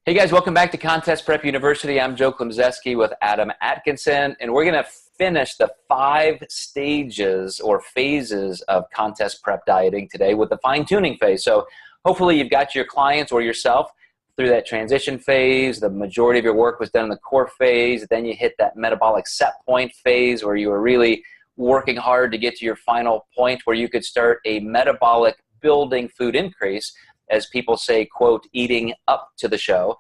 Hey guys, welcome back to Contest Prep University. I'm Joe Klemczewski with Adam Atkinson, and we're going to finish the 5 stages or phases of contest prep dieting today with the fine-tuning phase. So hopefully you've got your clients or yourself through that transition phase. The majority of your work was done in the core phase. Then you hit that metabolic set point phase where you were really working hard to get to your final point where you could start a metabolic building food increase, as people say, quote, eating up to the show.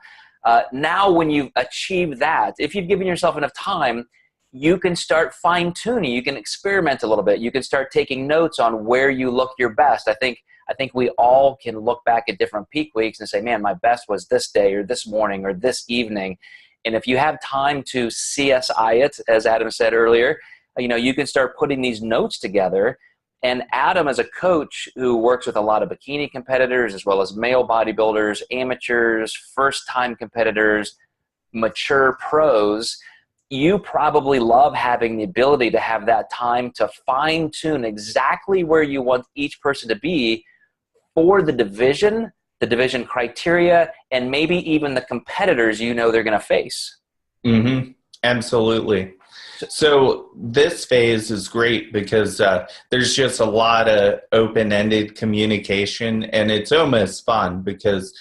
Now when you've achieved that, if you've given yourself enough time, you can start fine-tuning. You can experiment a little bit. You can start taking notes on where you look your best. I think we all can look back at different peak weeks and say, man, my best was this day or this morning or this evening. And if you have time to CSI it, as Adam said earlier, you can start putting these notes together. And Adam, as a coach who works with a lot of bikini competitors, as well as male bodybuilders, amateurs, first-time competitors, mature pros, you probably love having the ability to have that time to fine-tune exactly where you want each person to be for the division criteria, and maybe even the competitors they're going to face. Mm-hmm. Absolutely. So this phase is great because there's just a lot of open-ended communication, and it's almost fun because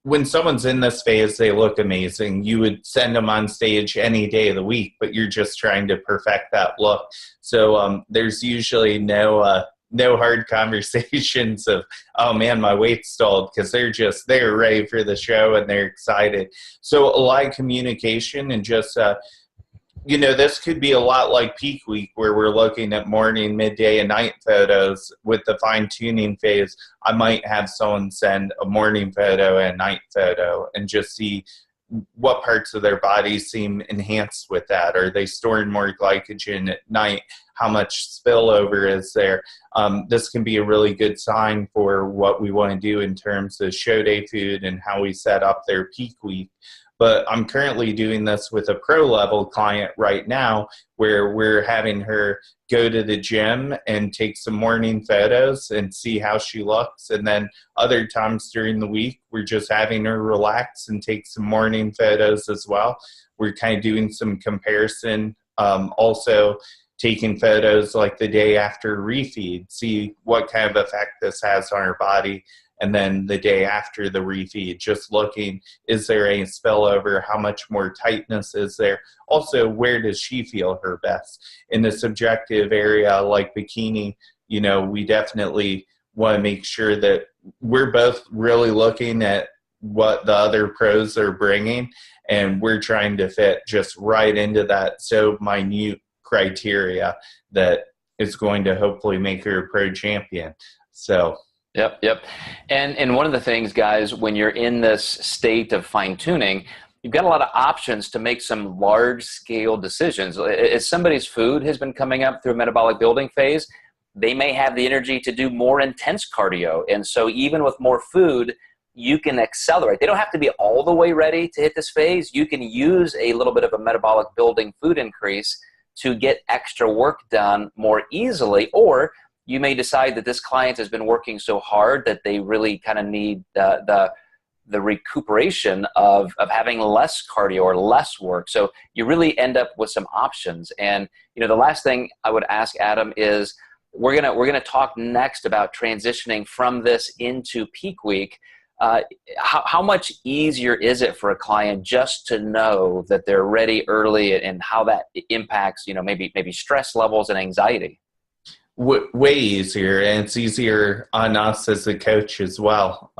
when someone's in this phase, they look amazing. You would send them on stage any day of the week, but you're just trying to perfect that look. So there's usually no hard conversations of, oh man, my weight stalled, because they're ready for the show and they're excited. So a lot of communication and just this could be a lot like peak week where we're looking at morning, midday, and night photos. With the fine-tuning phase, I might have someone send a morning photo and a night photo and just see what parts of their body seem enhanced with that. Are they storing more glycogen at night? How much spillover is there? This can be a really good sign for what we want to do in terms of show day food and how we set up their peak week. But I'm currently doing this with a pro-level client right now where we're having her go to the gym and take some morning photos and see how she looks. And then other times during the week, we're just having her relax and take some morning photos as well. We're kind of doing some comparison, also taking photos like the day after refeed, see what kind of effect this has on her body. And then the day after the refeed, just looking, is there any spillover? How much more tightness is there? Also, where does she feel her best? In the subjective area like bikini, we definitely want to make sure that we're both really looking at what the other pros are bringing, and we're trying to fit just right into that so minute criteria that is going to hopefully make her a pro champion. So. Yep. And one of the things, guys, when you're in this state of fine-tuning, you've got a lot of options to make some large-scale decisions. As somebody's food has been coming up through a metabolic building phase, they may have the energy to do more intense cardio. And so even with more food, you can accelerate. They don't have to be all the way ready to hit this phase. You can use a little bit of a metabolic building food increase to get extra work done more easily, or you may decide that this client has been working so hard that they really kind of need the recuperation of having less cardio or less work. So you really end up with some options. And the last thing I would ask Adam is we're gonna talk next about transitioning from this into peak week. How much easier is it for a client just to know that they're ready early, and how that impacts maybe stress levels and anxiety? Way easier, and it's easier on us as a coach as well.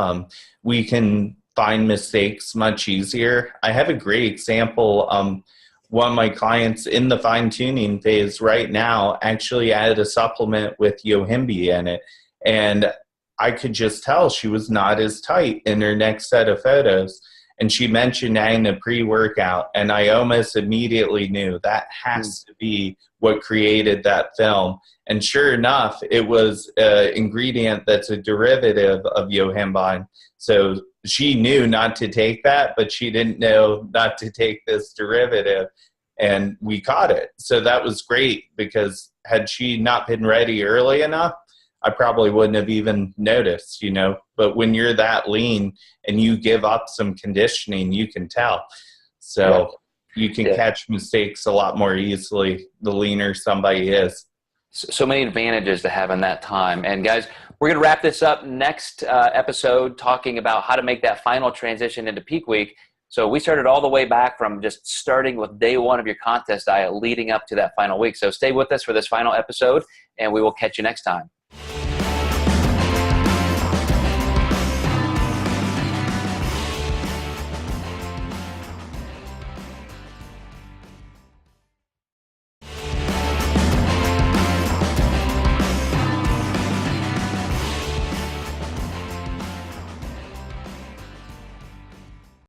We can find mistakes much easier. I have a great example. One of my clients in the fine-tuning phase right now actually added a supplement with yohimbe in it, and I could just tell she was not as tight in her next set of photos. And she mentioned adding a pre-workout, and I almost immediately knew that has to be what created that film. And sure enough, it was an ingredient that's a derivative of yohimbine. So she knew not to take that, but she didn't know not to take this derivative. And we caught it. So that was great, because had she not been ready early enough, I probably wouldn't have even noticed, but when you're that lean and you give up some conditioning, you can tell. So you can catch mistakes a lot more easily the leaner somebody is. So many advantages to having that time. And guys, we're going to wrap this up next episode talking about how to make that final transition into peak week. So we started all the way back from just starting with day one of your contest diet leading up to that final week. So stay with us for this final episode, and we will catch you next time.